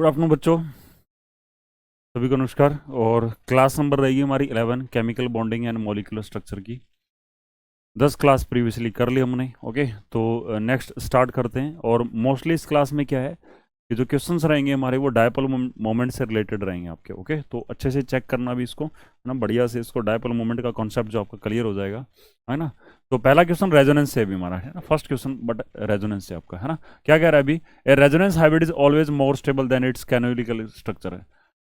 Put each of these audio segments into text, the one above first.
Good afternoon बच्चों, सभी को नमस्कार। और क्लास नंबर रहेगी हमारी 11 chemical bonding and molecular structure की। 10 क्लास प्रीवियसली कर ली हमने। ओके, तो नेक्स्ट स्टार्ट करते हैं। और मोस्टली इस क्लास में क्या है कि जो क्वेश्चंस रहेंगे हमारे वो डायपोल मोमेंट से रिलेटेड रहेंगे आपके। ओके, तो अच्छे से चेक करना भी इसको, है ना, बढ़िया से इसको डायपोल मोमेंट का कॉन्सेप्ट जो आपका क्लियर हो जाएगा, है ना। तो पहला क्वेश्चन रेजोनेंस से अभी हमारा है ना, फर्स्ट क्वेश्चन बट रेजोनेंस से आपका, है ना। क्या कह रहा है अभी, a resonance hybrid is always more stable than its canonical structure है।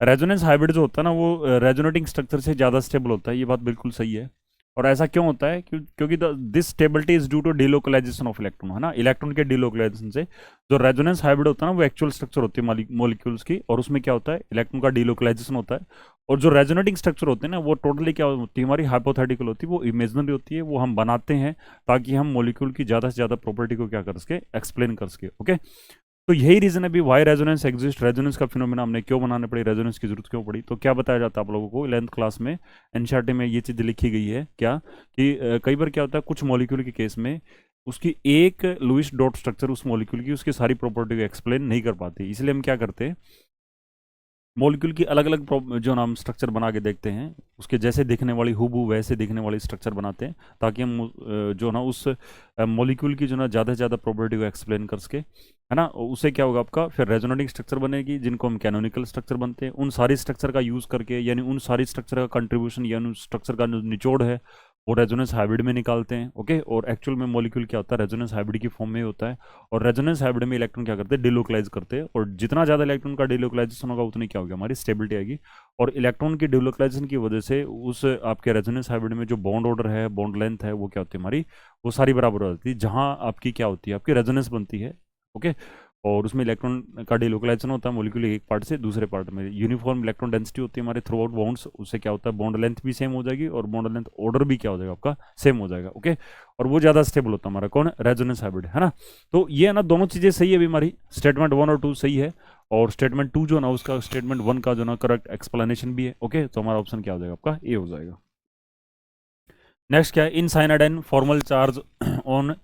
रेजोनेंस हाइब्रिड जो होता है ना वो रेजोनेटिंग स्ट्रक्चर से ज़्यादा स्टेबल होता है, ये बात बिल्कुल सही है। और ऐसा क्यों होता है, क्योंकि this stability is due to delocalization of electron, है ना, इलेक्ट्रॉन के डिलोकलाइजेशन से। जो रेजोनेंस हाइब्रिड होता है ना वो एक्चुअल स्ट्रक्चर होती है मॉलिक्यूल्स की, और उसमें क्या होता है, इलेक्ट्रॉन का डिलोकलाइजेशन होता है। और जो रेजोनेटिंग स्ट्रक्चर होते हैं ना वो टोटली क्या होती है, हमारी हाइपोथेटिकल होती है, वो इमेजनरी होती है, वो हम बनाते हैं ताकि हम मॉलिक्यूल की ज़्यादा से ज़्यादा प्रॉपर्टी को क्या कर सके, एक्सप्लेन कर सके। ओके, तो यही रीजन है भी वाई रेजोनेंस एग्जिस्ट, रेजोनेंस का फिनोमेना हमने क्यों बनाने पड़ी, रेजोनेंस की जरूरत क्यों पड़ी। तो क्या बताया जाता है आप लोगों को 11th क्लास में, एनसीईआरटी में ये चीज़ लिखी गई है क्या कि कई बार क्या होता है कुछ मॉलिक्यूल के केस में उसकी एक लुईस डॉट स्ट्रक्चर उस मॉलिक्यूल की उसकी सारी प्रॉपर्टी को एक्सप्लेन नहीं कर पाती, इसलिए हम क्या करते हैं मॉलिक्यूल की अलग अलग जो नाम स्ट्रक्चर बना के देखते हैं, उसके जैसे दिखने वाली हुबहू वैसे दिखने वाली स्ट्रक्चर बनाते हैं ताकि हम जो ना उस मॉलिक्यूल की जो ना ज़्यादा से ज़्यादा प्रॉपर्टी को एक्सप्लेन कर सके, है ना। उससे क्या होगा आपका, फिर रेजोनेटिंग स्ट्रक्चर बनेगी जिनको हम कैनोनिकल स्ट्रक्चर बनते हैं। उन सारी स्ट्रक्चर का यूज़ करके, यानी उन सारी स्ट्रक्चर का कंट्रीब्यूशन यानी उन स्ट्रक्चर का जो निचोड़ है वो रेजोनेंस हाइब्रिड में निकालते हैं। ओके, और एक्चुअल में मॉलिक्यूल क्या होता है, रेजोनेंस हाइब्रिड की फॉर्म में होता है। और रेजोनेंस हाइब्रिड में इलेक्ट्रॉन क्या करते हैं, डिलोकलाइज करते हैं, और जितना ज़्यादा इलेक्ट्रॉन का डिलोकलाइजेशन होगा उतनी क्या होगी, हमारी स्टेबिलिटी आएगी। और इलेक्ट्रॉन की डिलोकलाइजेशन की वजह से उस आपके रेजोनेंस हाइब्रिड में जो बॉन्ड ऑर्डर है, बॉन्ड लेंथ है, वो क्या होती है हमारी, वो सारी बराबर हो जाती है, जहाँ आपकी क्या होती है, आपकी रेजोनेंस बनती है। ओके, और उसमें इलेक्ट्रॉन का डिलोकलाइजेशन होता है मॉलिक्यूल एक पार्ट से दूसरे पार्ट में। यूनिफॉर्म इलेक्ट्रॉन डेंसिटी होती है हमारे थ्रू आउट बॉन्ड्स, उससे क्या होता है बॉन्ड लेंथ भी सेम हो जाएगी और बॉन्ड लेंथ ऑर्डर भी क्या हो जाएगा आपका, सेम हो जाएगा। ओके, और वो ज़्यादा स्टेबल होता है हमारा कौन, रेजोनेंस हाइब्रिड, है ना। तो ये है ना, दोनों चीज़ें सही है अभी हमारी, स्टेटमेंट 1 और 2 सही है, और स्टेटमेंट 2 जो ना उसका स्टेटमेंट 1 का जो ना करेक्ट एक्सप्लेनेशन भी है। ओके, तो हमारा ऑप्शन क्या हो जाएगा आपका, ए हो जाएगा। नेक्स्ट क्या है, in cyanidine formal charge on,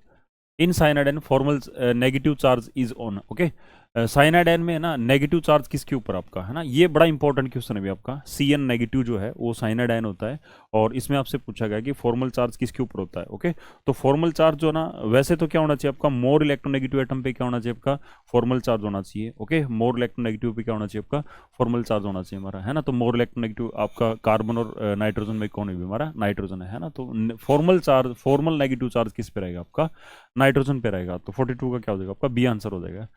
in cyanidine formal negative charge is on. Okay, cyanidine में है ना नेगेटिव चार्ज किसके ऊपर आपका, है ना, ये बड़ा इंपॉर्टेंट क्वेश्चन है भी आपका। CN नेगेटिव जो है वो साइनाडाइन होता है, और इसमें आपसे पूछा गया कि फॉर्मल चार्ज किसके ऊपर होता है। ओके, तो फॉर्मल चार्ज जो ना वैसे तो क्या होना चाहिए आपका, मोर इलेक्ट्रोनेगेटिव एटम पे क्या होना चाहिए आपका, फॉर्मल चार्ज होना चाहिए। ओके, मोर इलेक्ट्रोनेगेटिव पे क्या होना चाहिए आपका, फॉर्मल चार्ज होना चाहिए हमारा, है ना। तो मोर इलेक्ट्रोनेगेटिव आपका कार्बन और नाइट्रोजन में कौन है भी हमारा, नाइट्रोजन है ना। तो formal charge, formal negative charge किस पे रहेगा आपका, नाइट्रोजन पे रहेगा। तो 42 का क्या हो जाएगा आपका, बी आंसर हो जाएगा।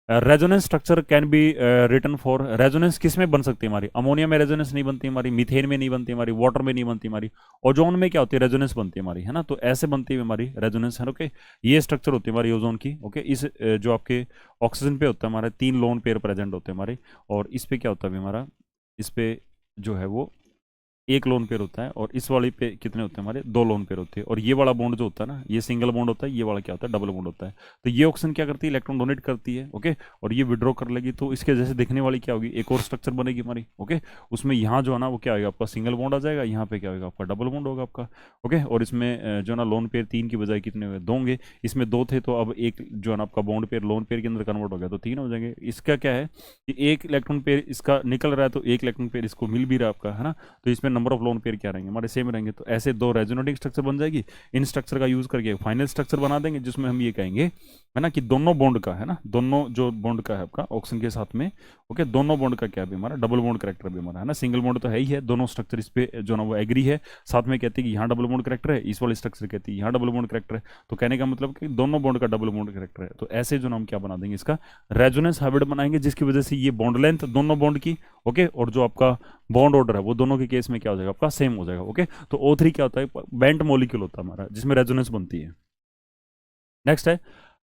Resonance structure can be written for, resonance किस में बन सकती है हमारी, अमोनिया में रेजोनेंस नहीं बनती हमारी, मीथेन में नहीं बनती हमारी, वाटर में नहीं बनती हमारी, ओजोन में क्या होती है, रेजोनेंस बनती है हमारी, है ना। तो ऐसे बनती है हमारी रेजोनेंस, है। ओके, ये स्ट्रक्चर होती है हमारी ओजोन की। ओके, इस जो आपके ऑक्सीजन पे होता है हमारे 3 लोन पेयर प्रेजेंट होते हैं हमारे, और इस पे क्या होता है हमारा, इस पे जो है वो एक लोन पेयर होता है, और इस वाले पे कितने होते हैं हमारे, 2 लोन पेयर होते हैं। और ये वाला बॉन्ड जो होता है ना, ये सिंगल बॉन्ड होता है, ये वाला क्या होता है, डबल बॉन्ड होता है। तो ये ऑक्सीजन क्या करती है, इलेक्ट्रॉन डोनेट करती है। ओके, और ये विड्रॉ कर लेगी, तो इसके जैसे दिखने वाली क्या होगी, एक और स्ट्रक्चर बनेगी हमारी। ओके, उसमें यहाँ जो है ना वो क्या होगा आपका, सिंगल बॉन्ड आ जाएगा, यहाँ पे क्या होगा आपका, डबल बॉन्ड होगा आपका। ओके, और इसमें जो ना लोन पेयर 3 की बजाय कितने हुए, 2 होंगे, इसमें 2 थे तो अब एक जो है ना आपका बॉन्ड पेयर लोन पेयर के अंदर कन्वर्ट हो गया तो 3 हो जाएंगे। इसका क्या है कि एक इलेक्ट्रॉन पेयर इसका निकल रहा है, तो एक इलेक्ट्रॉन पेयर इसको मिल भी रहा है आपका, है ना। तो इसमें नंबर ऑफ लोन पेयर क्या रहेंगे हमारे, सेम रहेंगे। तो ऐसे 2 रेजोनेटिंग स्ट्रक्चर बन जाएगी, इन स्ट्रक्चर का यूज करके फाइनल स्ट्रक्चर बना देंगे जिसमें हम ये कहेंगे, है ना, कि दोनों बॉन्ड का, है ना, दोनों जो बॉन्ड का है आपका ऑक्सीजन के साथ में, ओके, दोनों बॉन्ड का क्या भी हमारा, डबल बॉन्ड करेक्टर भी हमारा, है ना। सिंगल बॉन्ड तो है ही है, दोनों स्ट्रक्चर इस पे जो ना वो एग्री है, साथ में कहते हैं कि यहाँ डबल बॉन्ड करेक्टर है, इस वाले स्ट्रक्चर कहती है यहाँ डबल बॉन्ड करेक्टर है। तो कहने का मतलब कि दोनों बॉन्ड का डबल बॉन्ड करेक्टर है। तो ऐसे जो ना हम क्या बना देंगे, इसका रेजोनेंस हाइब्रिड बनाएंगे, जिसकी वजह से ये बॉन्ड लेंथ दोनों बॉन्ड की, ओके, और जो आपका बॉन्ड ऑर्डर है वो दोनों के केस में क्या हो जाएगा आपका, सेम हो जाएगा। ओके, तो O3 क्या होता है, बेंट मॉलिक्यूल होता है हमारा, जिसमें रेजोनेंस बनती है। नेक्स्ट है,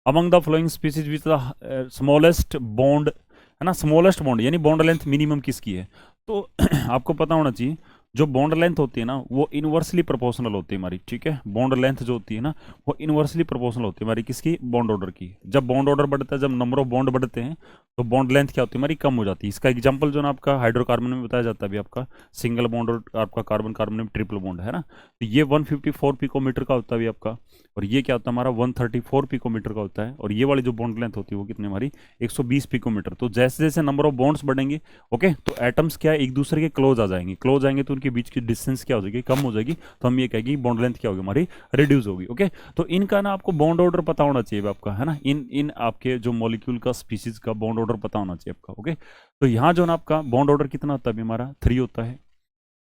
among the flowing species which the smallest bond, है ना, स्मॉलेस्ट बॉन्ड यानी बॉन्ड लेंथ मिनिमम किसकी है। तो आपको पता होना चाहिए जो बॉन्ड लेंथ होती है ना वो इनवर्सली प्रोपोर्शनल होती है हमारी, ठीक है। बॉन्ड लेंथ जो होती है ना वो इनवर्सली प्रोपोर्शनल होती है हमारी, किसकी? बॉन्ड ऑर्डर की। जब बॉन्ड ऑर्डर बढ़ता है, जब नंबर ऑफ बॉन्ड बढ़ते हैं, तो बॉन्ड लेंथ क्या होती है हमारी? कम हो जाती है। इसका एग्जांपल जो ना आपका हाइड्रोकार्बन में बताया जाता है अभी आपका, सिंगल बॉन्ड और आपका कार्बन कार्बन में ट्रिपल बॉन्ड है ना, तो ये 154 पिकोमीटर का होता है अभी आपका, और ये क्या होता है हमारा 134 पिकोमीटर का होता है, और ये वाली जो बॉन्ड लेंथ होती है वो कितनी हमारी 120 पिकोमीटर। तो जैसे जैसे नंबर ऑफ बॉन्ड्स बढ़ेंगे, ओके, तो एटम्स क्या है एक दूसरे के क्लोज आ जाएंगे, क्लोज आएंगे तो उनके बीच की डिस्टेंस क्या हो जाएगी? कम हो जाएगी। तो हम ये कहेंगे बॉन्ड लेंथ क्या होगी हमारी? रिड्यूस होगी, ओके। तो इनका ना आपको बॉन्ड ऑर्डर पता होना चाहिए आपका, है ना, इन इन आपके जो मॉलिक्यूल का स्पीसीज का बॉन्ड ऑर्डर पता होना चाहिए आपका, ओके। तो यहाँ जो ना आपका बॉन्ड ऑर्डर कितना होता है अभी हमारा? 3 होता है।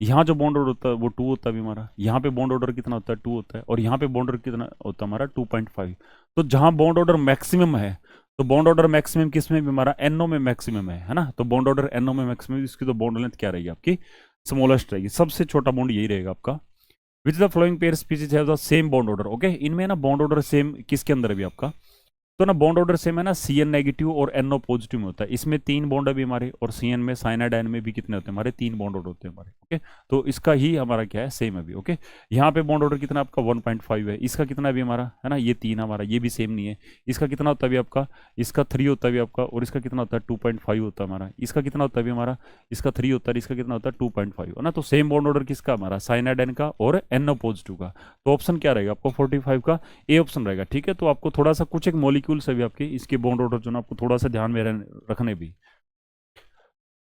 यहाँ जो बॉन्ड ऑर्डर होता है वो 2 होता है अभी हमारा। यहाँ पे बॉन्ड ऑर्डर कितना होता है? 2 होता है। और यहाँ पे बॉन्ड ऑर्डर कितना होता है हमारा? 2.5। तो जहाँ बॉन्ड ऑर्डर मैक्सिमम है, तो बॉन्ड ऑर्डर मैक्सिमम किस में भी हमारा? एनओ में मैक्सिमम है ना। तो बॉन्ड ऑर्डर एनओ में मैक्सिमम, इसकी तो बॉन्ड लेंथ क्या रहेगी आपकी? स्मॉलेस्ट रहेगी, सबसे छोटा बॉन्ड यही रहेगा आपका। Which the flowing pair species have the same bond order, okay. इनमें ना बॉन्ड ऑर्डर सेम किसके अंदर है भी आपका? तो ना बॉन्ड ऑर्डर सेम है ना, सी एन नेगेटिव और एन ओ पॉजिटिव में होता है। इसमें 3 बॉन्ड है भी हमारे, और सी एन में साइनाइड आयन में भी कितने होते हैं हमारे? 3 बॉन्ड ऑर्डर होते हैं हमारे, ओके। तो इसका ही हमारा क्या है? सेम है भी, ओके। यहाँ पे बॉन्ड ऑर्डर कितना आपका? 1.5 है। इसका कितना है भी हमारा, है ना, ये 3 हमारा, ये भी सेम नहीं है। इसका कितना होता है भी आपका? इसका 3 होता है भी आपका, और इसका कितना होता है? 2.5 होता है हमारा। इसका कितना होता है भी हमारा? इसका 3 होता है, इसका कितना होता है? 2.5, है ना। तो सेम बॉन्ड ऑर्डर किसका हमारा? साइनाइड आयन का और एन ओ पॉजिटिव का। तो ऑप्शन क्या रहेगा आपको? 45 का ए ऑप्शन रहेगा, ठीक है। तो आपको थोड़ा सा कुछ एक मॉलिक्यूल से भी आपके इसके बॉन्ड ऑर्डर जो ना आपको थोड़ा सा ध्यान में रखने भी।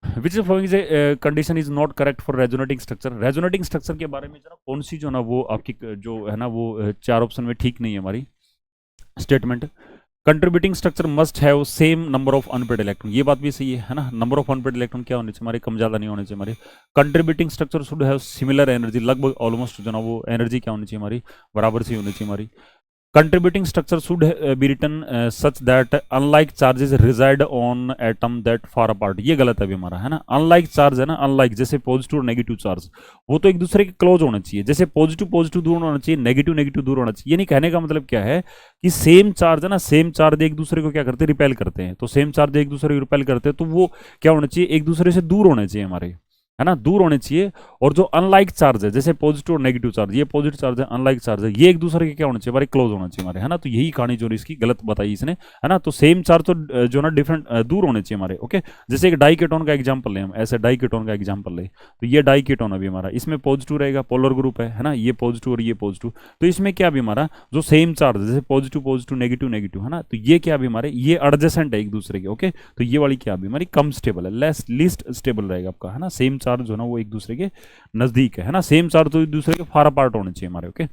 Which flowing is a condition is not correct for resonating structure. Resonating structure के बारे में जो ना कौन सी जो ना वो आपकी जो है ना वो 4 ऑप्शन में ठीक नहीं है हमारी statement. Contributing structure must have same number of unpaired electron, ये बात भी सही है ना। नंबर ऑफ अनपेड इलेक्ट्रॉन क्या होने चाहिए हमारे? कम ज्यादा नहीं होने चाहिए हमारे। Contributing structure should have similar energy, लगभग ऑलमोस्ट जो ना वो एनर्जी क्या होनी चाहिए हमारी? बराबर सी होनी चाहिए हमारी। Contributing structure should be written such that unlike charges reside on atom that far apart। ये गलत है अभी हमारा, है ना। अनलाइक चार्ज है ना, अनलाइक जैसे पॉजिटिव और नेगेटिव चार्ज, वो तो एक दूसरे के क्लोज होना चाहिए। जैसे पॉजिटिव पॉजिटिव दूर होना चाहिए, नेगेटिव नेगेटिव दूर होना चाहिए। ये नहीं कहने का मतलब क्या है कि सेम चार्ज है ना, सेम चार्ज एक दूसरे को क्या करते हैं? रिपेल करते हैं। तो सेम चार्ज एक दूसरे को रिपेल करते हैं, तो वो क्या होना चाहिए? एक दूसरे से दूर होने चाहिए हमारे, है ना, दूर होने चाहिए। और जो अनलाइक चार्ज है, जैसे पॉजिटिव और नेगेटिव चार्ज, ये पॉजिटिव चार्ज है, अनलाइक चार्ज है, ये एक दूसरे के क्या होना चाहिए हमारे? क्लोज होना चाहिए हमारे, है ना। तो यही कहानी जो इसकी गलत बताई इसने, है ना। तो सेम चार्ज तो जो ना डिफरेंट दूर होने चाहिए हमारे, ओके। जैसे एक डाइकेटोन का एग्जांपल लें हम, ऐसे डाइकेटोन का एग्जांपल लें, तो ये डाइकेटोन अभी हमारा, इसमें पॉजिटिव रहेगा, पोलर ग्रुप है ना, ये पॉजिटिव और ये पॉजिटिव। तो इसमें क्या भी हमारा जो सेम चार्ज है, जैसे पॉजिटिव पॉजिटिव नेगेटिव नेगेटिव, है ना, तो ये क्या भी हमारे ये एडजेसेंट है एक दूसरे के, ओके। तो ये वाली क्या भी हमारी कम स्टेबल है, लेस लीस्ट स्टेबल रहेगा आपका, है ना। सेम चार्ज जो ना वो एक दूसरे के नजदीक है ना, सेम चार्ज तो एक दूसरे के फार अपार्ट होने चाहिए हमारे, ओके।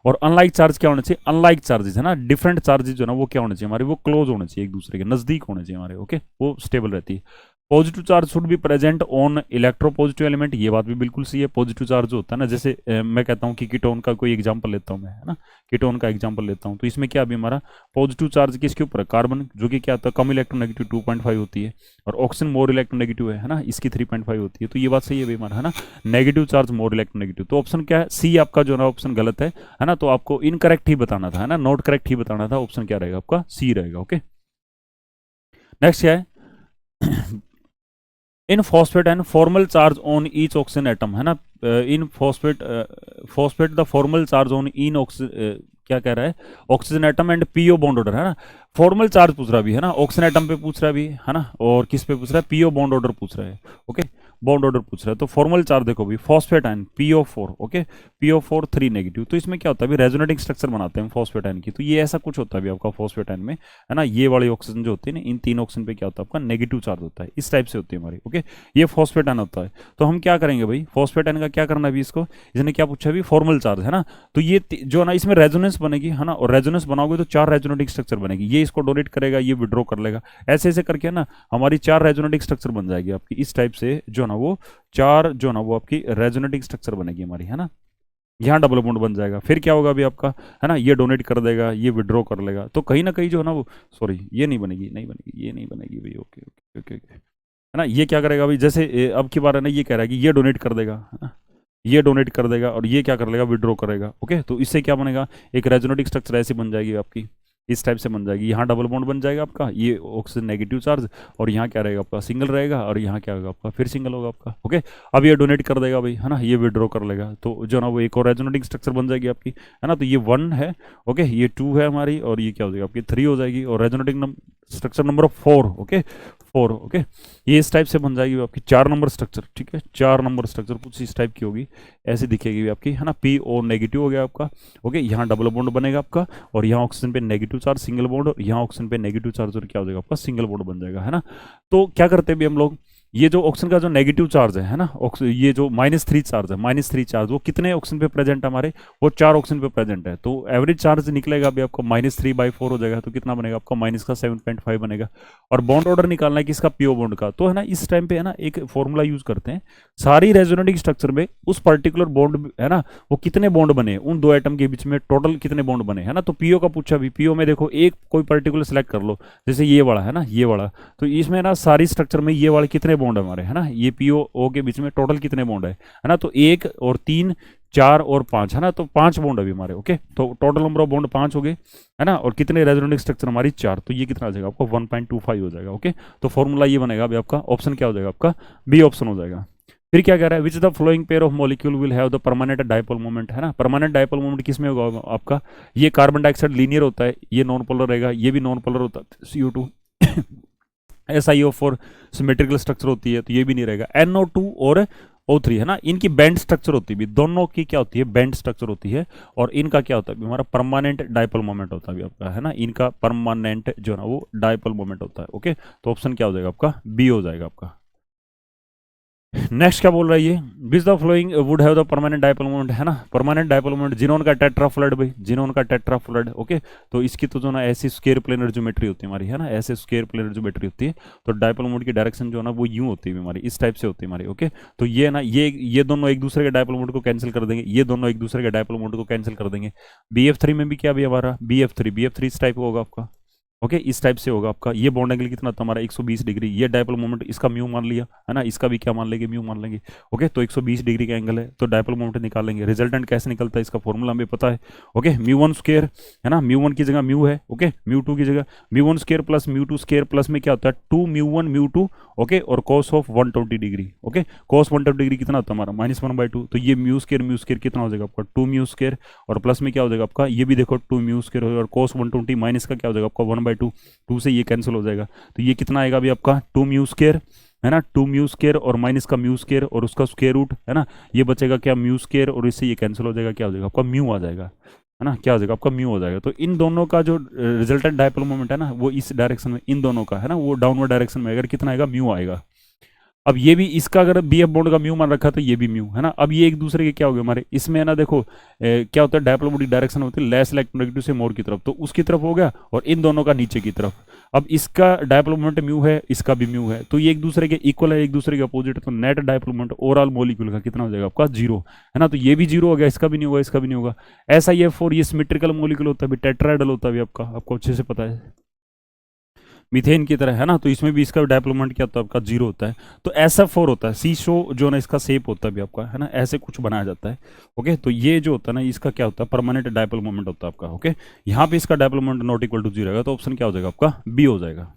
और अनलाइक चार्ज क्या होने चाहिए? अनलाइक चार्जेस है ना, डिफरेंट चार्जेस जो ना वो क्या होने चाहिए हमारे? वो क्लोज होने चाहिए, एक दूसरे के नजदीक होने चाहिए हमारे, ओके। वो स्टेबल रहती है। Positive charge should be present on electropositive element, ये बात भी बिल्कुल सही है। पॉजिटिव चार्ज जो होता है ना, जैसे मैं कहता हूँ कि कीटोन का कोई एग्जांपल लेता हूँ मैं, है ना, कीटोन का एग्जांपल लेता हूँ, तो इसमें क्या भी हमारा पॉजिटिव चार्ज किसके ऊपर है? कार्बन, जो कि क्या होता है? कम इलेक्ट्रोनेगेटिव 2.5 होती है, और ऑक्सीजन मोर इलेक्ट्रोनेगेटिव है ना, इसकी 3.5 होती है। तो ये बात सही है भाई हमारा, है ना, नेगेटिव चार्ज मोर इलेक्ट्रोनेगेटिव। तो ऑप्शन क्या है? सी आपका जो ना ऑप्शन गलत है ना। तो आपको इनकरेक्ट ही बताना था, है ना, नॉट करेक्ट ही बताना था। ऑप्शन क्या रहेगा आपका? सी रहेगा, ओके। नेक्स्ट क्या है? In phosphate and formal charge on each oxygen atom, है ना। In phosphate the formal charge on in oxygen, क्या कह रहा है? Oxygen atom and PO bond order, है ना। फॉर्मल चार्ज पूछ रहा भी है ना, ऑक्सीजन एटम पे पूछ रहा भी है ना, और किस पे पूछ रहा है? पीओ बॉन्ड ऑर्डर पूछ रहा है, ओके। बॉन्ड ऑर्डर पूछ रहा है। तो फॉर्मल चार्ज देखो भी, phosphate ion PO4, okay, PO4 3 negative. तो इसमें क्या होता है अभी? रेजोनेटिंग स्ट्रक्चर बनाते हैं फॉस्फेट आयन की। तो ये ऐसा कुछ होता है अभी आपका फॉस्फेट आयन में, है ना। ये वाली ऑक्सीजन जो होती है ना, इन 3 ऑक्सीजन पे क्या होता है आपका? नेगेटिव चार्ज होता है, इस टाइप से होती है हमारी, ओके। ये फॉस्फेट आयन होता है। तो हम क्या करेंगे भाई? फॉस्फेट आयन का क्या करना है अभी? इसको इसने क्या पूछा अभी? फॉर्मल चार्ज, है ना। तो ये जो ना इसमें रेजोनेंस बनेगी, है ना, और रेजोनेंस बनाओगे तो 4 रेजोनेटिंग स्ट्रक्चर बनेगी। ये इसको डोनेट करेगा, ये विड्रॉ कर लेगा, ऐसे ऐसे करके ना हमारी 4 रेजोनेटिंग स्ट्रक्चर बन जाएगी आपकी, इस टाइप से जो ना वो 4 जो ना वो आपकी रेजोनेटिंग स्ट्रक्चर बनेगी हमारी, है ना। यहाँ डबल बॉन्ड बन जाएगा। फिर क्या होगा अभी आपका, है ना, ये डोनेट कर देगा, ये विड्रॉ कर लेगा। तो कहीं ना कहीं जो है ना वो, सॉरी ये नहीं बनेगी, नहीं बनेगी, ये नहीं बनेगी भाई, ओके ओके ओके ओके, है ना। ये क्या करेगा भाई? जैसे अब की बार है ना, ये कह रहा है कि ये डोनेट कर देगा, है ना, ये डोनेट कर देगा, और ये क्या कर लेगा? विड्रॉ करेगा, ओके। तो इससे क्या बनेगा? एक रेजोनेटिंग स्ट्रक्चर ऐसी बन जाएगी आपकी, इस टाइप से बन जाएगी। यहाँ डबल बॉन्ड बन जाएगा आपका, ये ऑक्सीजन नेगेटिव चार्ज, और यहाँ क्या रहेगा आपका सिंगल रहेगा, और यहाँ क्या होगा आपका फिर सिंगल होगा आपका। ओके, अब ये डोनेट कर देगा भाई, है ना, ये विड्रॉ कर लेगा, तो जो ना वो एक और रेजोनेटिंग स्ट्रक्चर बन जाएगी आपकी, है ना। तो ये 1 है, ओके, ये 2 है हमारी, और ये क्या हो जाएगा आपकी 3 हो जाएगी, और resonating structure number 4, okay 4, okay, ये इस टाइप से बन जाएगी आपकी 4 नंबर स्ट्रक्चर, ठीक है। 4 नंबर स्ट्रक्चर कुछ इस टाइप की होगी, ऐसी दिखेगी आपकी, है ना। पी ओ नेगेटिव हो गया आपका, ओके, यहाँ डबल बॉन्ड बनेगा आपका, और यहाँ ऑक्सीजन पे नेगेटिव चार्ज सिंगल बॉन्ड, और यहाँ ऑक्सीजन पे नेगेटिव चार्ज, और क्या हो जाएगा आपका सिंगल बॉन्ड बन जाएगा, है ना। तो क्या करते हैं भी हम लोग, ये जो ऑक्सीजन का जो नेगेटिव चार्ज है ना, ये जो -3 चार्ज है, -3 चार्ज वो कितने ऑक्सीजन पे प्रेजेंट है हमारे, वो 4 ऑक्सीजन पे प्रेजेंट है, तो एवरेज चार्ज निकलेगा अभी आपको -3/4 हो जाएगा, तो कितना बनेगा आपका माइनस का 7.5 बनेगा। और बॉन्ड ऑर्डर निकालना है किसका, पीओ बॉन्ड का, तो है ना इस टाइम पे है ना एक फॉर्मूला यूज करते हैं, सारी रेजोनेटिंग स्ट्रक्चर में उस पर्टिकुलर बॉन्ड है ना वो कितने बॉन्ड बने, उन दो एटम के बीच में टोटल कितने बॉन्ड बने, है ना। तो पीओ का पूछा भी, पीओ में देखो एक कोई पर्टिकुलर सेलेक्ट कर लो, जैसे ये वाला है ना, ये वाला, तो इसमें ना सारी स्ट्रक्चर में ये वाले कितने बॉन्ड है हमारे, है ना, ये पीओ ओ के बीच में टोटल कितने बॉन्ड है ना, तो 1 और 3 4 और 5, है ना, तो 5 बॉन्ड अभी हमारे, ओके, तो टोटल नंबर ऑफ बॉन्ड 5 हो गए, है ना, और कितने रेजोनेटिंग स्ट्रक्चर हमारी 4, तो ये कितना आ जाएगा आपको 1.25 हो जाएगा, ओके। तो फॉर्मूला ये बनेगा अभी आपका, ऑप्शन क्या हो जाएगा आपका, बी ऑप्शन हो जाएगा। फिर क्या कह रहा है, which the flowing pair of molecule will have the permanent dipole moment, है ना। परमानेंट डायपोल मोमेंट किसमें होगा आपका, ये कार्बन डाइऑक्साइड लीनियर होता है, ये नॉन पोलर रहेगा, ये भी नॉन पोलर होता है, CO2 SiO4 सिमेट्रिकल स्ट्रक्चर होती है, तो ये भी नहीं रहेगा। NO2 और O3, है ना, इनकी बैंड स्ट्रक्चर होती है, दोनों की क्या होती है, बैंड स्ट्रक्चर होती है, और इनका क्या होता है हमारा परमानेंट डायपोल मोमेंट होता है आपका, है ना, इनका परमानेंट जो है ना वो डायपोल मोमेंट होता है, ओके। तो ऑप्शन क्या हो जाएगा आपका, बी हो जाएगा आपका। नेक्स्ट क्या बोल रहा है ये, which the flowing would have the permanent dipole moment, है ना, परमानेंट डायपोल मोमेंट, जिनोन का टेट्राफ्लोराइड भाई, जिनोन का टेट्राफ्लोराइड, ओके। तो इसकी तो जो ना ऐसी स्क्वायर प्लेनर ज्योमेट्री होती है हमारी, है ना, ऐसे स्क्वायर प्लेनर ज्योमेट्री होती है, तो डायपोल मोमेंट की डायरेक्शन जो है ना वो यूं होती है हमारी, इस टाइप से होती है हमारी, ओके। तो ये ना ये दोनों एक दूसरे के डायपोल मोमेंट को कैंसिल कर देंगे, ये दोनों एक दूसरे के डायपोल मोमेंट को कैंसिल कर देंगे। BF3 में भी क्या भी हमारा BF3 इस टाइप होगा आपका, ओके, इस टाइप से होगा आपका। ये बॉन्ड एंगल कितना था हमारा 120 डिग्री, ये डायपोल मोमेंट इसका म्यू मान लिया, है ना, इसका भी क्या मान लेंगे, म्यू मान लेंगे, ओके। तो 120 डिग्री का एंगल है, तो डायपोल मोमेंट निकाल लेंगे। रिजल्टेंट कैसे निकलता है इसका फॉर्मूला हमें पता है, ओके, μ1 स्क्वायर, है ना, μ1 की जगह म्यू है, ओके, μ2 की जगह μ1 स्क्वायर प्लस μ2 स्क्वायर प्लस में क्या होता है 2 μ1 μ2, ओके, और cos of 120 degree, okay, cos 120 degree कितना होता है हमारा -1/2, तो ये म्यू स्क्वायर कितना हो जाएगा आपका 2 म्यू स्क्वायर, और प्लस में क्या हो जाएगा आपका, ये भी देखो 2 म्यू स्क्वायर, और cos 120 माइनस का क्या हो जाएगा आपका 1/2, 2 से ये कैंसिल हो जाएगा, तो ये कितना आएगा अभी आपका 2 म्यू स्क्वायर, है ना, 2 म्यू स्क्वायर और माइनस का म्यू स्क्वायर और उसका स्क्वायर रूट, है ना, ये बचेगा क्या म्यू स्क्वायर, और इससे ये कैंसिल हो जाएगा, क्या हो जाएगा आपका म्यू आ जाएगा, है ना, क्या हो जाएगा आपका म्यू हो जाएगा। तो इन दोनों का जो रिजल्टेंट डायपोल मोमेंट है ना वो इस डायरेक्शन में, इन दोनों का है ना वो डाउनवर्ड डायरेक्शन में अगर कितना आएगा म्यू आएगा। अब ये भी इसका अगर BF बॉन्ड का म्यू मान रखा तो ये भी म्यू, है ना। अब ये एक दूसरे के क्या हो गए हमारे, इसमें है ना देखो क्या होता है डायपोल बॉन्ड की डायरेक्शन होती है लेस इलेक्ट्रोनेगेटिव से मोर की तरफ, तो उसकी तरफ हो गया, और इन दोनों का नीचे की तरफ। अब इसका डायपोल मोमेंट म्यू है, इसका भी म्यू है, तो ये एक दूसरे के इक्वल है, एक दूसरे के अपोजिट है, तो net dipole moment overall molecule का कितना हो जाएगा आपका 0, है ना। तो ये भी 0 हो गया, इसका भी नहीं होगा, इसका भी नहीं होगा। SiF4 ये सिमेट्रिकल मॉलिक्यूल होता है, टेट्राहेड्रल होता है आपको अच्छे से पता है, मीथेन की तरह, है ना। तो इसमें भी इसका डेवलपमेंट क्या होता है आपका 0 होता है। तो SF4 होता है, सीशो जो ना इसका शेप होता है भी आपका, है ना, ऐसे कुछ बनाया जाता है, ओके। तो ये जो होता है ना इसका क्या होता है परमानेंट डायपोल मोमेंट होता है आपका, ओके। यहाँ पे इसका dipole moment not equal to 0 है, तो ऑप्शन क्या हो जाएगा आपका बी हो जाएगा।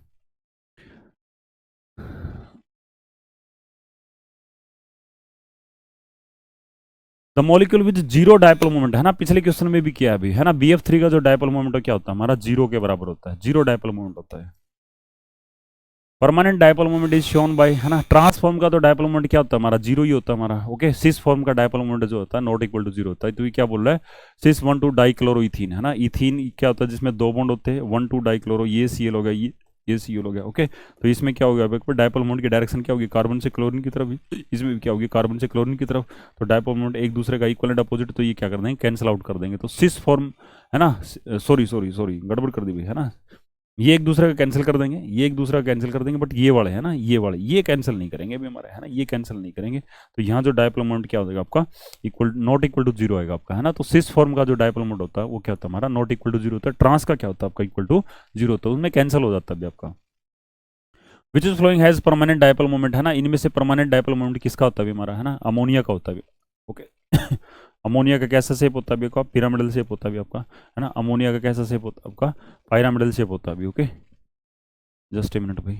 The molecule with 0 dipole moment, है ना, पिछले क्वेश्चन में भी किया अभी, है ना। BF3 का जो डायपोल मोमेंट क्या होता है हमारा 0 के बराबर होता है, 0 डायपोल मोमेंट होता है। Permanent dipole moment is shown by, है ना, ट्रांसफॉर्म का तो डायपोल मोमेंट क्या होता है हमारा 0 ही होता है हमारा, ओके। सिस फॉर्म का डायपोल मोमेंट जो होता है नॉट इक्वल टू 0 होता है। तो ये क्या बोल रहा है सिस 1,2 डाइक्लोरोइथीन, है ना, इथीन क्या होता है जिसमें 2 बॉन्ड होते हैं, 1,2 डाइक्लोरो, ये Cl हो गया, ये Cl हो गया, ओके। तो इसमें क्या हो गया डायपोल मोमेंट की डायरेक्शन क्या होगी कार्बन से क्लोरीन की तरफ, इसमें भी क्या होगी कार्बन से क्लोरीन की तरफ। तो डायपोल मोमेंट एक दूसरे का इक्वल एंड अपोजिट, तो ये क्या कर देंगे कैंसिल आउट कर देंगे। तो सिस फॉर्म, है ना, सॉरी गड़बड़ कर दी भाई, है ना, ये एक दूसरे का कैंसिल कर देंगे, ये एक दूसरा कैंसिल कर देंगे, बट ये वाले है ना, ये वाले ये कैंसिल नहीं करेंगे अभी हमारे, है ना, ये कैंसिल नहीं करेंगे। तो यहाँ जो डायपोल मोमेंट क्या हो जाएगा आपका नॉट इक्वल टू 0 आएगा आपका, है ना। तो सिस फॉर्म का जो डायपोल मोमेंट होता है वो क्या होता है हमारा नॉट इक्वल टू 0 होता है। ट्रांस का क्या होता है आपका इक्वल टू 0 होता है, उसमें कैंसिल हो जाता है अभी आपका। Which is following has permanent dipole moment, है ना, इनमें से परमानेंट डायपोल मोमेंट किसका होता है हमारा, है ना, अमोनिया का होता है, ओके। अमोनिया का कैसा शेप होता है अभी आपका, पिरामिडल शेप होता है अभी आपका, है ना। अमोनिया का कैसा शेप होता है आपका, पिरामिडल शेप होता है अभी। ओके, जस्ट ए मिनट भाई।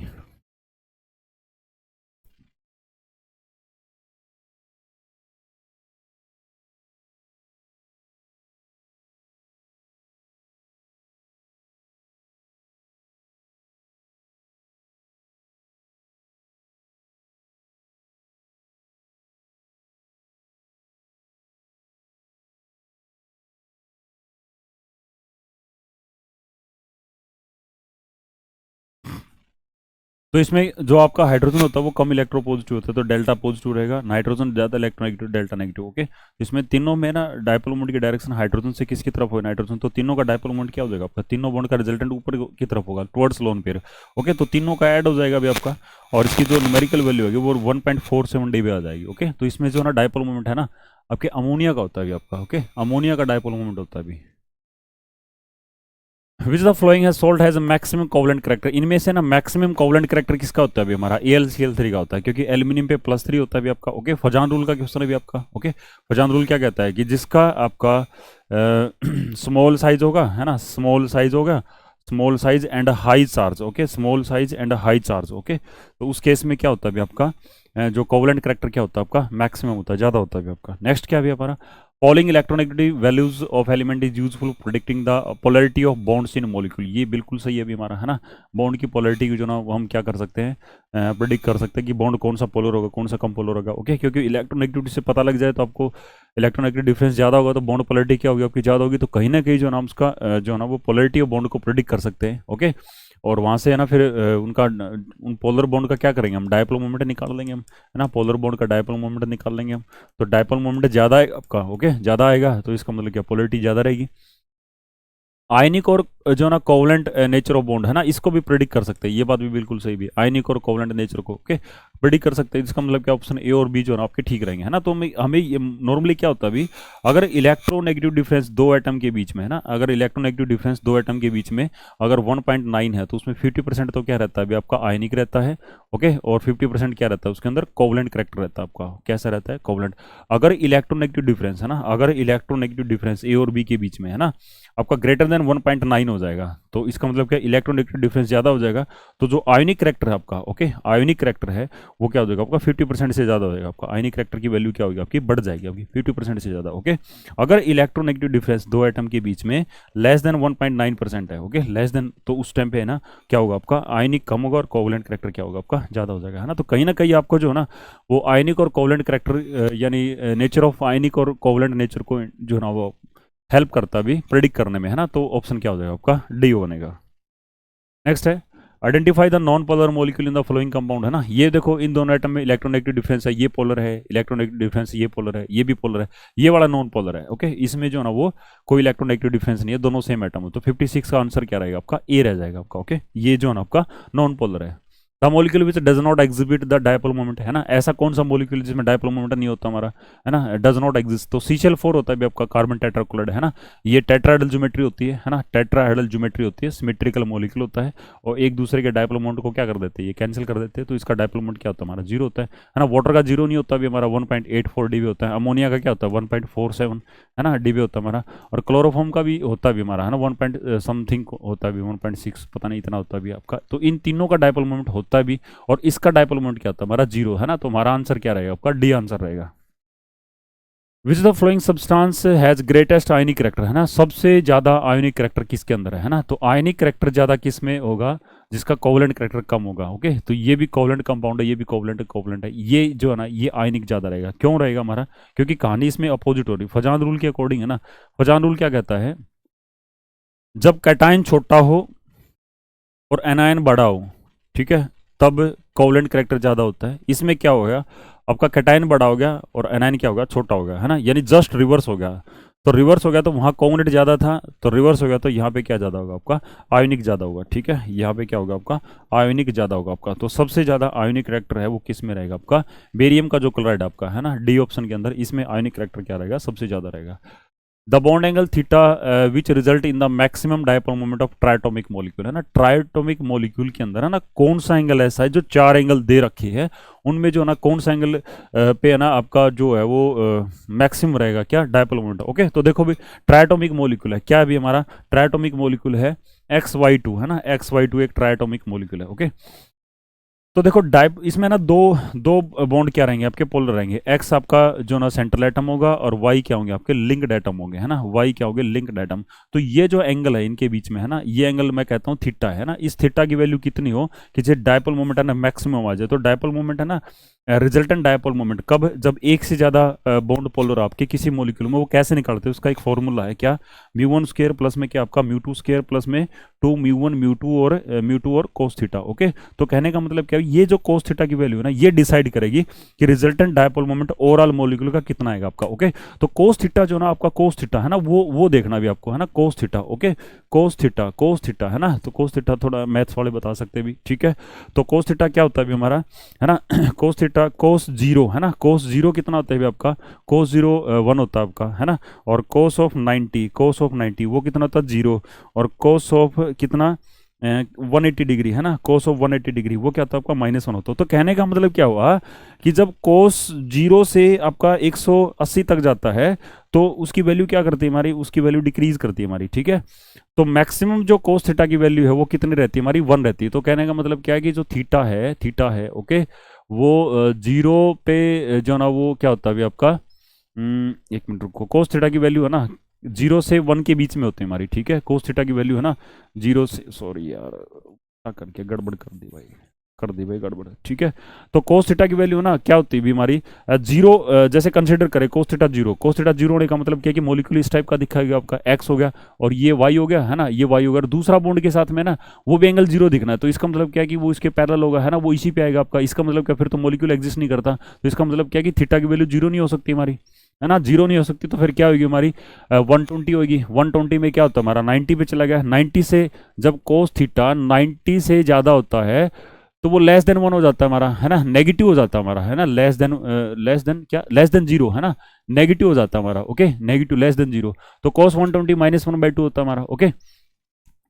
तो इसमें जो आपका हाइड्रोजन होता है वो कम इलेक्ट्रो पॉजिटिव होता है, तो डेल्टा पॉजिटिव रहेगा। नाइट्रोजन ज़्यादा इलेक्ट्रोनेगेटिव, डेल्टा नेगेटिव। ओके, इसमें तीनों में ना डायपोल मोमेंट की डायरेक्शन हाइड्रोजन से किसकी तरफ होगा, नाइट्रोजन, तो तीनों का डायपोल मोमेंट क्या हो जाएगा आपका, तीनों बॉन्ड का रिजल्टेंट ऊपर की तरफ होगा, टुवर्ड्स लोन पेयर। ओके, तो तीनों का ऐड हो जाएगा अभी आपका, और इसकी जो न्यूमेरिकल वैल्यू होगी वो 1.47 dB आ जाएगी। ओके, तो इसमें जो है ना डायपोल मोमेंट है ना आपके अमोनिया का होता है अभी आपका। ओके, अमोनिया का डायपोल मोमेंट होता है अभी। विच द फ्लोइंग है salt has maximum covalent character, इनमें से ना मैक्सिमम कोवलेंट करेक्टर किसका होता है अभी हमारा, AlCl3 का होता है, क्योंकि एल्यूमिनियम पे +3 होता है अभी आपका। ओके, फजान रूल का क्वेश्चन है अभी आपका। ओके, फजान रूल क्या कहता है कि जिसका आपका स्मॉल साइज होगा, है ना, स्मॉल साइज होगा, small size and high charge. Okay, small size and high charge. Okay, तो उस केस में क्या होता है अभी आपका, जो कोवलेंट करेक्टर क्या होता है आपका, मैक्सिमम होता है, ज़्यादा होता है अभी आपका। नेक्स्ट क्या अभी हमारा, following electronegative values of element is useful predicting the polarity of bonds in molecule, ये बिल्कुल सही है अभी हमारा, है ना। बॉन्ड की पोलैरिटी की जो ना वो हम क्या कर सकते हैं, प्रिडिक्ट कर सकते हैं कि बॉन्ड कौन सा पोलर होगा, कौन सा कम पोलर होगा। ओके, क्योंकि इलेक्ट्रोनेगेटिविटी से पता लग जाए तो आपको इलेक्ट्रोनेगेटिव डिफरेंस ज़्यादा होगा तो बॉन्ड पोलैरिटी क्या होगी आपकी, ज़्यादा होगी, तो कहीं ना कहीं जो ना हम उसका जो है ना वो पोलैरिटी ऑफ बॉन्ड को प्रिडिक्ट कर सकते हैं। ओके, और वहाँ से है ना फिर उन पोलर बॉन्ड का क्या करेंगे हम, डायपोल मोमेंट निकाल लेंगे हम, है ना, पोलर बॉन्ड का डायपोल मोमेंट निकाल लेंगे हम। तो डायपोल मोमेंट ज़्यादा है आपका। ओके, ज़्यादा आएगा तो इसका मतलब क्या, पोलैरिटी ज़्यादा रहेगी। आयनिक और जो ना कोवलेंट नेचर ऑफ बॉन्ड है ना, इसको भी प्रेडिक्ट कर सकते हैं, ये बात भी बिल्कुल सही भी है, आयनिक और कोवलेंट नेचर को। ओके, प्रेडिक्ट कर सकते हैं, इसका मतलब क्या, ऑप्शन ए और बी जो है ना आपके ठीक रहेंगे, है ना। तो हमें नॉर्मली क्या होता है अभी, अगर इलेक्ट्रोनेगेटिव डिफरेंस दो एटम के बीच में, है ना, अगर इलेक्ट्रोनेगेटिव डिफरेंस दो एटम के बीच में अगर 1.9 है तो उसमें 50% तो क्या रहता है अभी आपका, आयनिक रहता है। ओके, और 50% क्या रहता है उसके अंदर, कोवलेंट करेक्टर रहता है आपका। कैसा रहता है, कोवलेंट। अगर इलेक्ट्रोनेगेटिव डिफरेंस है ना, अगर इलेक्ट्रोनेगेटिव डिफरेंस ए और बी के बीच में है ना आपका ग्रेटर देन 1.9 हो जाएगा, तो इसका मतलब क्या, इलेक्ट्रोनेगेटिव डिफरेंस ज़्यादा हो जाएगा, तो जो आयोनिक करेक्टर है आपका, ओके, आयोनिक करेक्टर है वो क्या हो जाएगा आपका, 50% से ज़्यादा हो जाएगा आपका। आयोनिक करेक्टर की वैल्यू क्या होगी आपकी, बढ़ जाएगी आपकी 50% से ज़्यादा। ओके, अगर इलेक्ट्रोनेगेटिव डिफरेंस दो एटम के बीच में लेस देन 1.9% है, ओके, लेस देन, तो उस टाइम पे है ना क्या होगा आपका, आयनिक कम होगा और कोवलेंट करेक्टर क्या होगा आपका, ज़्यादा हो जाएगा, है ना। तो कहीं ना कहीं आपको जो है ना वो आयनिक और कोवलेंट करेक्टर यानी नेचर ऑफ आयनिक और कोवलेंट नेचर को जो है ना वो हेल्प करता भी प्रेडिक्ट करने में, है ना। तो ऑप्शन क्या हो जाएगा आपका, डी बनेगा। नेक्स्ट है, identify the non polar molecule in the following compound, है ना। ये देखो इन दोनों एटम में इलेक्ट्रोनेगेटिव डिफरेंस है, ये पोलर है, इलेक्ट्रोनेगेटिव डिफरेंस ये पोलर है, ये भी पोलर है, ये वाला नॉन पोलर है। ओके, इसमें जो ना वो कोई इलेक्ट्रोनेगेटिव डिफरेंस नहीं है, दोनों सेम एटम है, तो 56 का आंसर क्या रहेगा आपका, ए रह जाएगा आपका। ओके, ये जो है ना आपका नॉन पोलर है। The molecule which does not exhibit the dipole moment, है ना, ऐसा कौन सा मॉलिक्यूल जिसमें डायपोल मोमेंट नहीं होता हमारा, है ना, डज नॉट एग्जिस्ट, तो CCl4 होता है आपका, कार्बन टेट्राक्लोराइड, है ना। ये टेट्राहेड्रल ज्योमेट्री होती है ना, टेट्राहेड्रल ज्योमेट्री होती है, सिमेट्रिकल मॉलिक्यूल होता है, और एक दूसरे के डायपोल मोमेंट को क्या कर देते हैं, ये कैंसिल कर देते हैं, तो इसका डायपोल मोमेंट क्या होता है हमारा, जीरो होता है ना। वाटर का जीरो नहीं होता अभी हमारा, 1.84 dB होता है। अमोनिया का क्या होता है, 1.47, है ना, dB होता है हमारा। और क्लोरोफॉर्म का भी होता भी हमारा, है ना, 1 समथिंग होता भी, 1.6 पता नहीं इतना होता भी आपका। तो इन तीनों का डायपोल मोमेंट होता भी, और इसका डायपोल मोमेंट क्या होता है हमारा, जीरो, है ना। तो हमारा आंसर क्या रहेगा आपका, डी आंसर रहेगा। Which the flowing substance has greatest ionic character, है ना, सबसे ज्यादा आयनिक करेक्टर किसके अंदर है ना, तो आयनिक करेक्टर ज्यादा किस में होगा, जिसका कोवलेंट करेक्टर कम होगा। ओके, तो ये भी कोवलेंट कंपाउंड है, ये भी कोवलेंट है, ये जो है ना ये आयनिक ज्यादा रहेगा। क्यों रहेगा हमारा, क्योंकि कहानी इसमें अपोजिट हो रही, फजान रूल के अकॉर्डिंग, है ना। फजान रूल क्या कहता है, जब कैटायन छोटा हो और एनायन बड़ा हो, ठीक है, तब कोवलेंट करेक्टर ज़्यादा होता है। इसमें क्या हो गया आपका, कैटायन बड़ा हो गया और एनायन क्या हो गया, छोटा हो गया, है ना, यानी जस्ट रिवर्स हो गया। तो रिवर्स हो गया तो वहाँ कोवलेंट ज़्यादा था, तो रिवर्स हो गया तो यहाँ पे क्या ज़्यादा होगा आपका, आयोनिक ज़्यादा होगा। ठीक है, यहाँ पे क्या होगा आपका, आयोनिक ज़्यादा होगा आपका। तो सबसे ज़्यादा आयोनिक करेक्टर है वो किस में रहेगा आपका, बेरियम का जो क्लोराइड आपका है ना, डी ऑप्शन के अंदर, इसमें आयोनिक करेक्टर क्या रहेगा, सबसे ज़्यादा रहेगा। The bond angle theta which result in the maximum dipole moment of triatomic molecule, है ना। ट्राइटोमिक मॉलिक्यूल के अंदर है ना कौन सा एंगल ऐसा है, जो 4 एंगल दे रखे हैं उनमें जो है ना कौन सा एंगल पे है ना आपका जो है वो मैक्सिमम रहेगा, क्या, डायपोल मोमेंट। ओके, तो देखो भी ट्राइटोमिक मॉलिक्यूल है, क्या है भी हमारा ट्राइटोमिक मॉलिक्यूल है XY2, है ना। XY2 एक ट्राइटोमिक मॉलिक्यूल है। ओके, तो देखो इसमें ना दो दो बॉन्ड क्या रहेंगे आपके, पोलर रहेंगे। एक्स आपका जो ना सेंट्रल एटम होगा और वाई क्या होंगे आपके लिंक्ड एटम होंगे, है ना। वाई क्या होंगे, लिंक्ड एटम। तो ये जो एंगल है इनके बीच में, है ना, ये एंगल मैं कहता हूँ थीटा, है ना। इस थीटा की वैल्यू कितनी हो कि जो डायपोल मोमेंट है ना मैक्सिमम आ जाए। तो डायपोल मोमेंट है ना, रिजल्टेंट डायपोल मोमेंट कब, जब एक से ज्यादा बॉन्ड पोलर आपके किसी मॉलिक्यूल में, वो कैसे निकालते हैं, उसका एक फॉर्मूला है, क्या, μ1² प्लस में क्या आपका μ2² प्लस में 2μ1 μ2 और कोस थीटा। ओके, तो कहने का मतलब क्या है, ये जो कोस थीटा की वैल्यू है ना, ये डिसाइड करेगी कि resultant dipole moment overall molecule का कितना आएगा आपका। ओके, तो कोस थीटा जो ना आपका कोस थीटा है ना, वो देखना भी आपको, है ना, cos theta. Okay, cos theta है ना, तो कोस थीटा थोड़ा मैथ्स वाले बता सकते भी, ठीक है। तो कोस थीटा क्या होता है भी हमारा, है ना, कोस थीटा कोस 0, है ना, कोस 0 कितना होता है भी आपका, कोस 0 1 होता है आपका, है ना। और कोस ऑफ 90 वो कितना होता है 0। और कोस ऑफ कितना 180 डिग्री, है ना, कोस ऑफ 180 डिग्री वो क्या होता है आपका -1 होता है। तो कहने का मतलब क्या हुआ कि जब कोस 0 से आपका 180 तक जाता है तो उसकी वैल्यू क्या करती है हमारी, उसकी वैल्यू डिक्रीज करती है हमारी, ठीक है। तो मैक्सिमम जो कोस थीटा की वैल्यू है वो कितनी रहती है हमारी, 1 रहती है। तो कहने का मतलब क्या है कि जो थीटा है ओके, वो 0 पे जो ना वो क्या होता है अभी आपका, एक मिनट रुको, कोस थीटा की वैल्यू है ना 0 से 1 के बीच में होती है हमारी, ठीक है। कोस थीटा की वैल्यू है ना 0 से, सॉरी यार क्या करके गड़बड़ कर दी भाई गड़बड़, ठीक है। तो कोस थीटा की वैल्यू ना क्या होती है भी हमारी 0, जैसे कंसिडर करें कोस थीटा 0 होने का मतलब क्या है कि मॉलिक्यूल इस टाइप का दिखाएगा आपका, एक्स हो गया और ये वाई हो गया, है ना, ये वाई हो गया। और दूसरा बॉन्ड के साथ में ना वो भी एंगल 0 दिखना है, तो इसका मतलब क्या है कि वो इसके पैरेलल होगा, है ना, वो इसी पे आएगा आपका। इसका मतलब क्या, फिर तो मॉलिक्यूल एग्जिस्ट नहीं करता। तो इसका मतलब क्या है कि थीटा की वैल्यू 0 नहीं हो सकती हमारी, है ना, 0 नहीं हो सकती। तो फिर क्या होगी हमारी 120 होगी। 120 में क्या होता है हमारा 90 पे चला गया। 90 से जब कोस थीटा 90 से ज़्यादा होता है तो वो लेस देन 1 हो जाता है हमारा, है ना, नेगेटिव हो जाता है हमारा, है ना, लेस देन क्या, लेस देन 0, है ना, नेगेटिव हो जाता है हमारा। Okay, negative less than 0। तो cos 120 -1/2 होता है हमारा। ओके,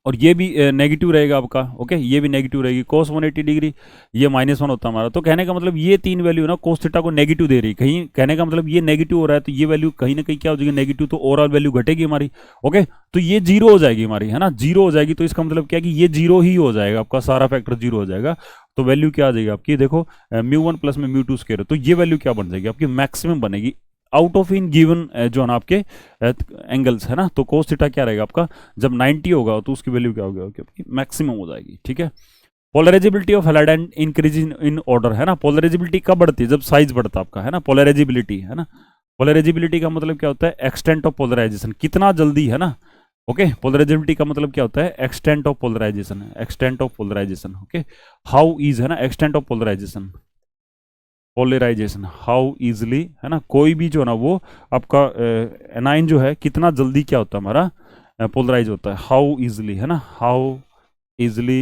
और ये भी नेगेटिव रहेगा आपका। ओके, ये भी नेगेटिव रहेगी। cos 180 डिग्री ये -1 होता है हमारा। तो कहने का मतलब ये तीन वैल्यू ना cos थीटा को नेगेटिव दे रही, कहीं कहने का मतलब ये नेगेटिव हो रहा है तो ये वैल्यू कहीं ना कहीं क्या हो जाएगी, नेगेटिव। तो ओवरऑल वैल्यू घटेगी हमारी। ओके, तो ये 0 हो जाएगी हमारी, है ना, 0 हो जाएगी। तो इसका मतलब क्या है कि ये 0 ही हो जाएगा आपका, सारा फैक्टर 0 हो जाएगा। तो वैल्यू क्या आ जाएगी आपकी, देखो μ1 प्लस में μ2²। तो ये वैल्यू क्या बन जाएगी आपकी, मैक्सिमम बनेगी आउट ऑफ इन गिवन जो है ना आपके एंगल्स, है ना। तो कोस थीटा क्या रहेगा आपका, जब 90 होगा तो उसकी वैल्यू क्या होगी आपकी, मैक्सिमम हो जाएगी, ठीक है। Polarisability of halide increase in order, है ना। पोलराइजेबिलिटी कब बढ़ती है, जब साइज बढ़ता है आपका, है ना। पोलराइजेबिलिटी, है ना, पोलराइजेबिलिटी का मतलब क्या होता है, एक्सटेंट ऑफ पोलराइजेशन, कितना जल्दी, है ना। ओके, पोलराइजेबिलिटी का मतलब क्या होता है, extent of polarization, extent of polarization. Okay, how is, है ना, extent of polarization, polarization how easily, है ना, कोई भी जो है ना वो आपका एनाइन जो है कितना जल्दी क्या होता है हमारा पोलराइज होता है, हाउ इजली, है ना, how easily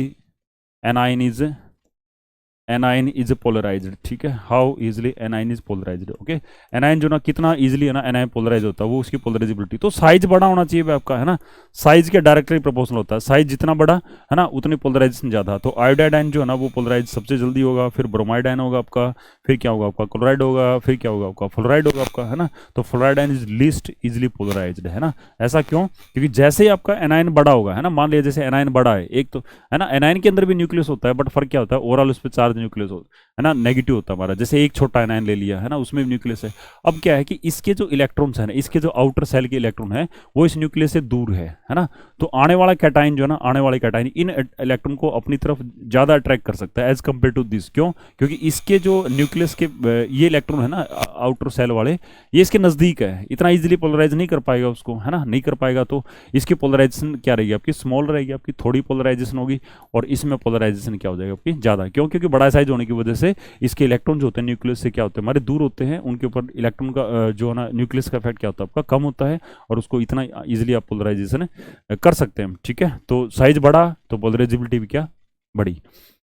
anion is polarized, ठीक है। How easily anion is polarized. Okay, anion जो ना कितना इजीली है ना एनाइन पोलराइज होता है, वो उसकी पोलराइजेबिलिटी। तो साइज बड़ा होना चाहिए आपका, है ना, साइज के डायरेक्टली प्रोपोर्शनल होता है। साइज जितना बड़ा है ना उतनी पोलराइजेशन ज़्यादा। तो आयोडाइड आयन जो है ना वो पोलराइज सबसे जल्दी होगा, फिर ब्रोमाइड आयन होगा आपका, फिर क्या होगा आपका क्लोराइड होगा, फिर क्या होगा आपका फ्लोराइड होगा आपका, है ना। तो fluoride ion is least easily polarized, है ना। ऐसा क्यों, क्योंकि जैसे ही आपका एनाइन बड़ा होगा, है ना, मान लिया जैसे एनाइन बड़ा है एक, तो है ना, एनाइन के अंदर भी न्यूक्लियस होता है, बट फर्क क्या होता है, ओवरऑल उस पर चार्ज न्यूक्लियस होता है ना, नेगेटिव होता है हमारा। जैसे एक छोटा एनाइन ले लिया, है ना, उसमें भी न्यूक्लियस है। अब क्या है कि इसके जो इलेक्ट्रॉन्स है ना, इसके जो आउटर सेल के इलेक्ट्रॉन है वो इस न्यूक्लियस से दूर है ना। तो आने वाला कैटाइन जो है ना, आने वाले कैटाइन इन इलेक्ट्रॉन को अपनी तरफ ज़्यादा अट्रैक्ट कर सकता है एज कम्पेयर टू दिस। क्यों, क्योंकि इसके जो न्यूक्लियस के ये इलेक्ट्रॉन है ना आउटर सेल वाले, ये इसके नज़दीक है, इतना इजीली पोलराइज नहीं कर पाएगा उसको, है ना, नहीं कर पाएगा। तो इसकी पोलराइजेशन क्या रहेगी आपकी, स्मॉल रहेगी आपकी, थोड़ी पोलराइजेशन होगी। और इसमें पोलराइजेशन क्या हो जाएगा आपकी, ज़्यादा। क्यों, क्योंकि बड़ा साइज होने की वजह से इसके इलेक्ट्रॉन जो होते हैं न्यूक्लियस से क्या होते हैं हमारे दूर होते हैं, उनके ऊपर इलेक्ट्रॉन का जो है ना न्यूक्लियस का इफेक्ट क्या होता है आपका, कम होता है, और उसको इतना इजीली आप पोलराइजेशन कर सकते हैं, ठीक है। तो साइज बढ़ा तो पोलराइजेबिलिटी भी क्या बढ़ी।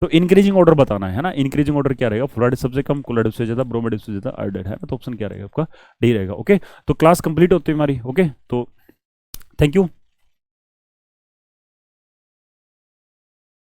तो इंक्रीजिंग ऑर्डर बताना है ना, इंक्रीजिंग ऑर्डर क्या रहेगा, फ्लोराइड सबसे कम, क्लोराइड से ज़्यादा, ब्रोमाइड से ज़्यादा, आयोडाइड, है ना। तो ऑप्शन क्या रहेगा आपका, डी रहेगा। ओके, तो क्लास कंप्लीट होती है हमारी। ओके, तो थैंक यू।